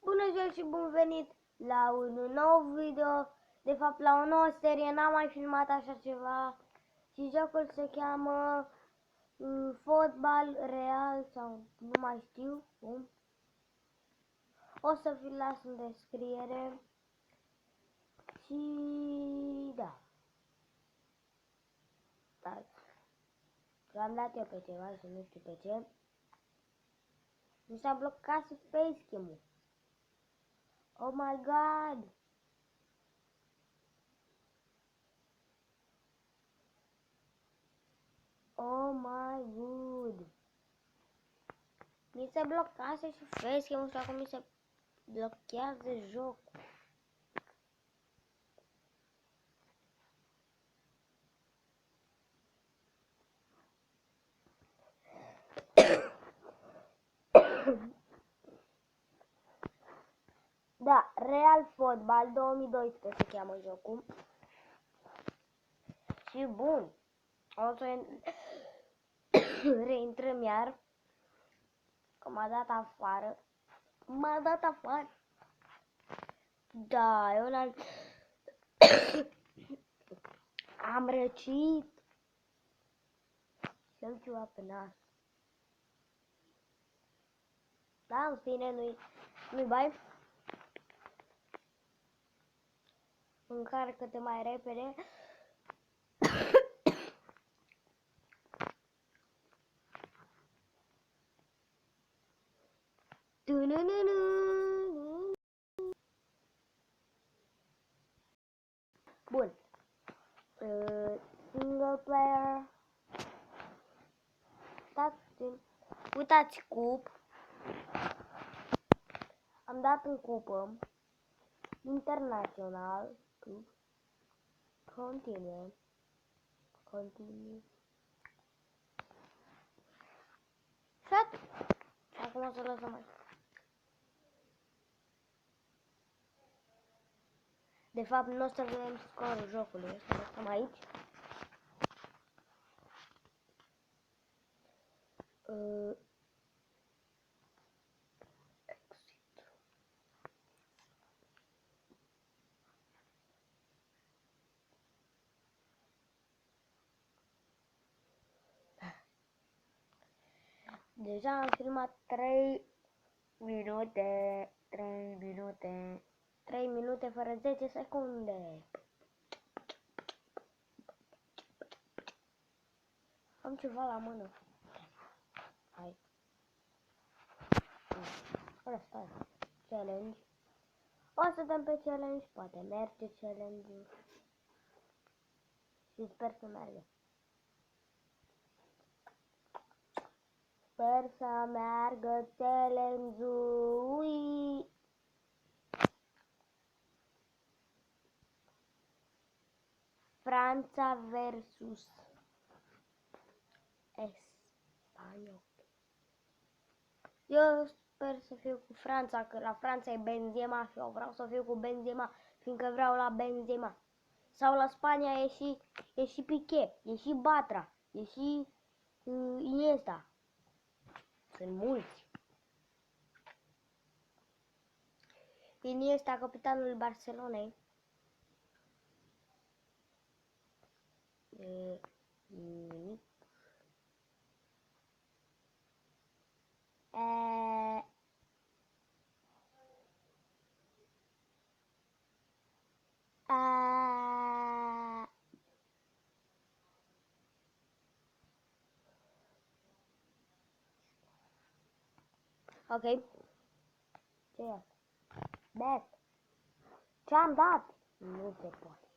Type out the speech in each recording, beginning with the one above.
Bună ziua și bun venit la un nou video, de fapt la o nouă serie, n-am mai filmat așa ceva și jocul se cheamă Fotbal Real sau nu mai știu cum. O să vi-l las în descriere și da. L-am dat eu pe ceva și nu știu pe ce. Mi s-a blocat și facecam-ul. Oh my god! Oh my god! Mi se blocase și facecam-ul și acum mi se blochează jocul. Da, Real Fotbal 2012 se cheamă jocul. Și bun, o să reintrăm iar. Că m-a dat afară. M-a dat afară. Da, eu l-am... Am răcit. Și-am ceva pe nas. Da, în fine, nu-i bai. Încarcă-te mai repede. Bun. Single player. Uitați cup. Am dat în cupă. Internațional. Cup. Continue. Și acum o să lăsăm aici. De fapt, nu o să vedem scorul jocului. O să lăsăm aici. Exit. Deja am filmat 3 minute. 3 minute fără 10 secunde. Am ceva la mână. Hai. Fără stai. Challenge. O să dăm pe challenge. Poate merge challenge-ul. Și sper să meargă. Sper să meargă challenge-ul. Franța versus Spania. Eu sper să fiu cu Franța, că la Franța e Benzema și eu vreau să fiu cu Benzema, fiindcă vreau la Benzema. Sau la Spania e și Piqué, e și Batra, e și Iniesta. Sunt mulți. Iniesta, capitanul Barcelonei. Ok. Ce e? Back. Ce-am dat? Nu se poate.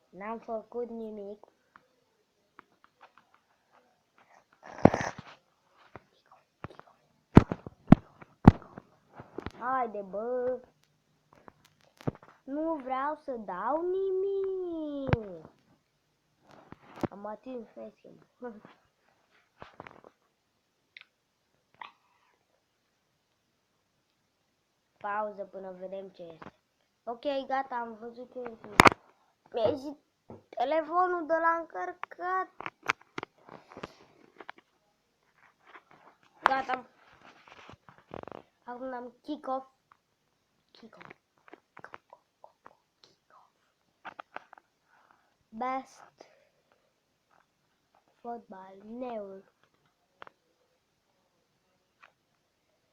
N-am făcut nimic. Haide, bă. Nu vreau să dau nimic. Am atins facecam. Pauză până vedem ce este. Ok, gata, am văzut ce este. Mi-a ieșit telefonul de la încărcat. gata. Acum am kick-off. Kick-off. Best fotbal.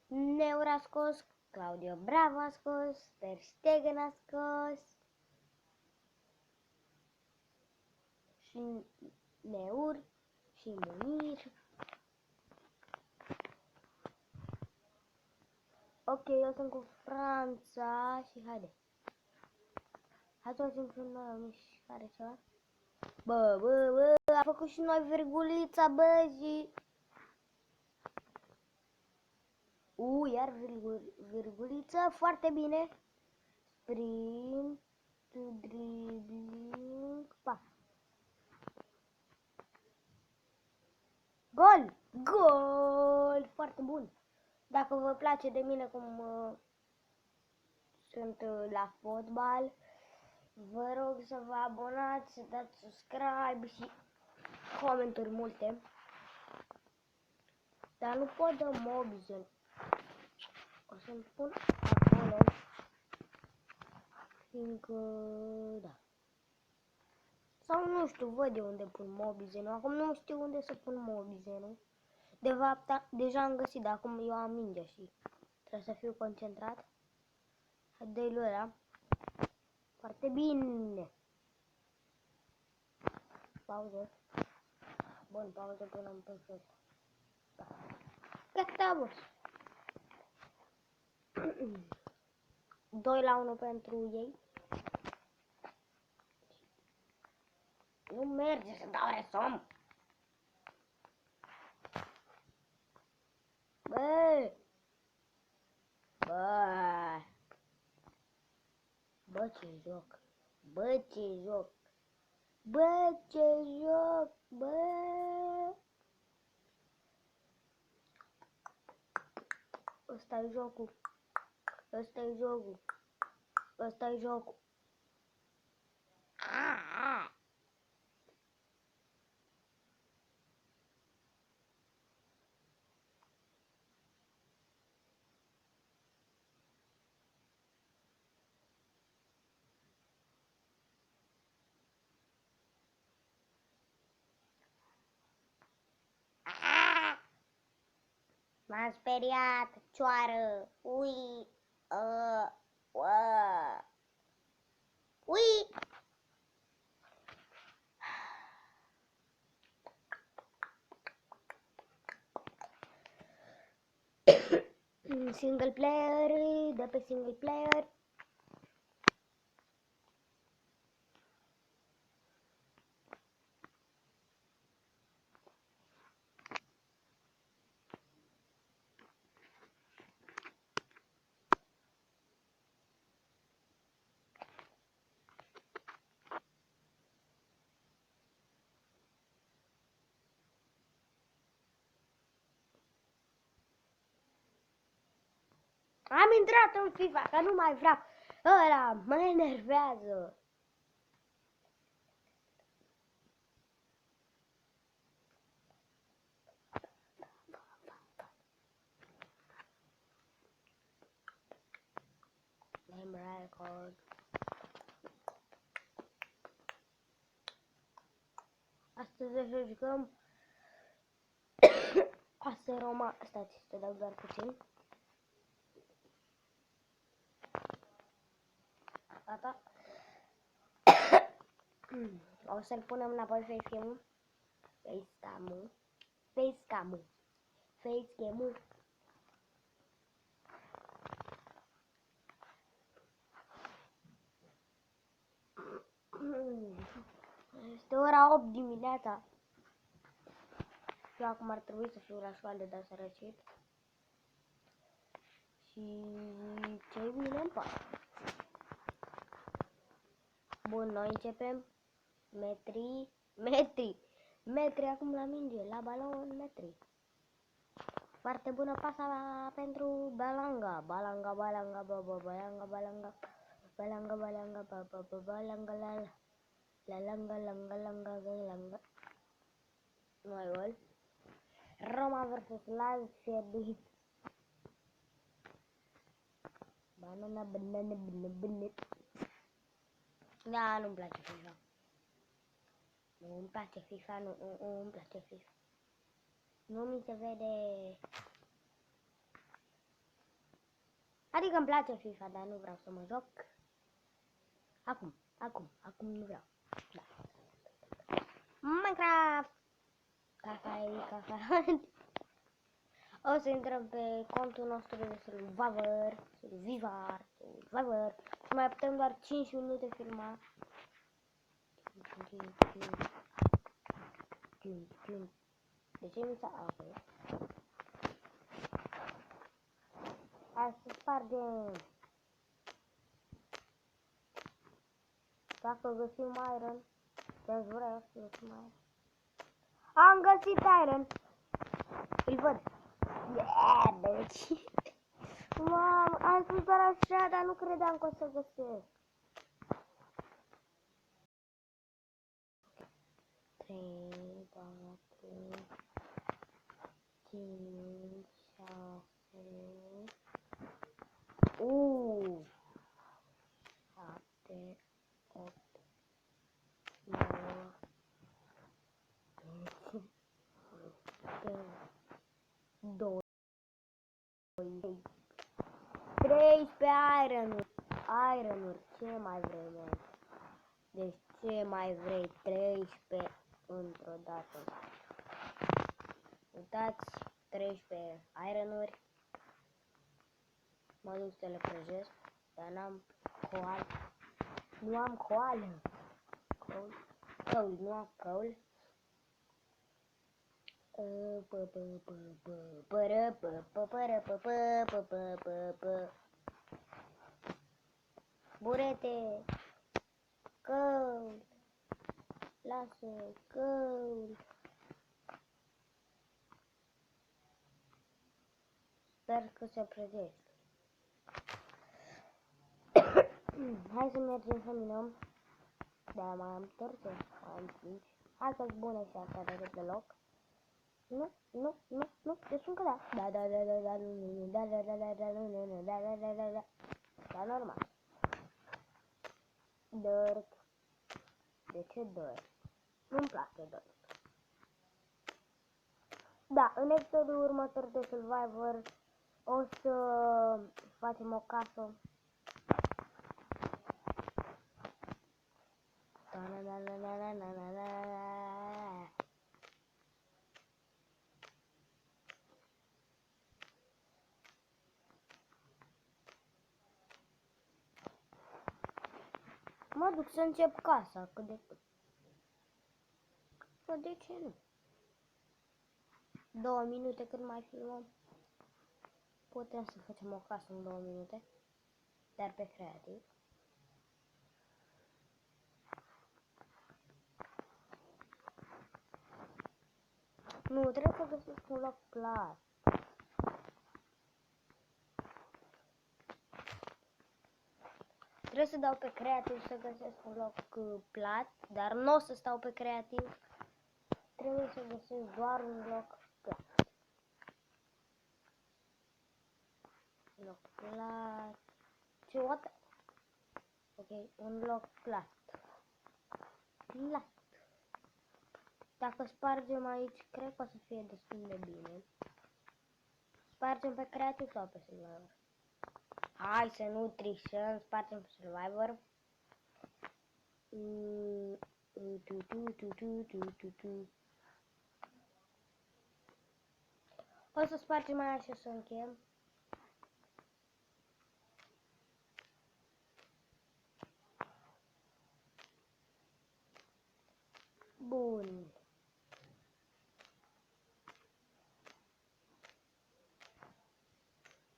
Neur a scos. Claudio Bravo a scos. Ter Stegen a scos. Și Neur. Și Munir. Ok, eu sunt cu Franța și haide. Hai să facem și noi o mișcare ceva. Bă, a făcut și noi virgulița, bă, și... Iar virguliță, foarte bine. Sprint, dribbling, pa. Gol! Gol! Foarte bun. Dacă vă place de mine cum sunt la fotbal, vă rog să vă abonați, să dați subscribe și comentarii multe. Dar nu pot da Mobizen. O să-mi pun acolo. Fiindcă, da. Sau nu știu, văd de unde pun Mobizenul. Acum nu știu unde să pun Mobizenul. De fapt, deja am găsit, dar acum eu am mingea și trebuie să fiu concentrat. Dă-i lui ăla. Foarte bine. Pauză. Bun, pauză până am pus ăsta. Da. Gata, boss. 2-1 pentru ei. Nu merge să dau resom. Bă! Bă! Bă, ce joc! Bă, ce joc! Bă, ce joc! Bă! Ăsta-i jocul! Ăsta-i jocul! Ăsta-i jocul! M-am speriat, cioară, ui, ui. Single player, de pe single player. Am intrat în FIFA, că nu mai vreau. Ăla mă enervează. Name record. Astăzi o să jucăm AS Roma. Stați, să dau doar puțin. Gata. O să-l punem înapoi facecam-ul. Facecam-ul. Facecam-ul. Facecam-ul. Este ora 8 dimineața. Eu acum ar trebui să fiu la școală, dar s-a răcit. Și ce bine îmi pasă. Bun, noi începem. Metri acum la minge, la balon, Metri. Foarte bună pasa pentru Balanga. Balanga, Balanga, Balanga, Balanga, Balanga, Balanga, Balanga, Balanga, Balanga, la langa, langa, langa, langa. Nu ai gol. Roma vs Lazio. Banana. Da, nu-mi place FIFA. Nu-mi place FIFA, nu-mi place FIFA. Nu mi se vede. Adică îmi place FIFA, dar nu vreau să mă joc. Acum nu vreau. Da. Minecraft! Caca. O să intrăm pe contul nostru de Survivor. Și mai putem doar 5 minute filma. De ce mi s-a apă? Hai să spargem. Dacă găsim iron, te-aș vrea să găsim iron. Am găsit iron. Îl văd. Yeah, bitch. Mamă, am spus doar așa, dar nu credeam că o să găsesc. 3, 4, 5, 6. 7, 8, 9, 10, 12, 13 iron-uri. Ce mai vrei, man? Deci ce mai vrei? 13 într-o dată. Uitați, 13 iron-uri. Mă duc să le prăjesc, dar n-am coal. Nu am coală. Nu am coal. Burete, căul, lasă, căul. Sper că se prăjește. Hai să mergem să minăm. Da, mai am torțe, mai am 5. Hai că-s bune și asta de loc. Nu, eu spun că da. Da, normal. Dirt. De ce dirt? Nu-mi place dirt. Da, în episodul următor de Survivor o să facem o casă. Mă duc să încep casa, cât de cât. Bă, de ce nu? 2 minute cât mai filmăm. Putem să facem o casă în 2 minute. Dar pe creativ. Nu, trebuie să găsesc un loc plat. Trebuie să dau pe creativ să găsesc un loc plat, dar nu o să stau pe creativ. Trebuie să găsesc doar un loc plat. Loc plat. Ce what? Ok, un loc plat. Plat. Dacă spargem aici, cred că o să fie destul de bine. Spargem pe creativ sau pe Survivor? Hai să nu trișăm, spargem pe Survivor. O să spargem aia și o să încheiem. Bun.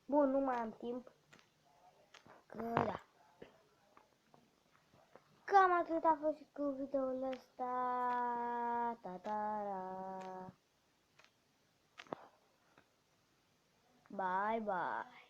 Bun, nu mai am timp. Că da. Cam atât a fost și cu videoul ăsta. Bye bye.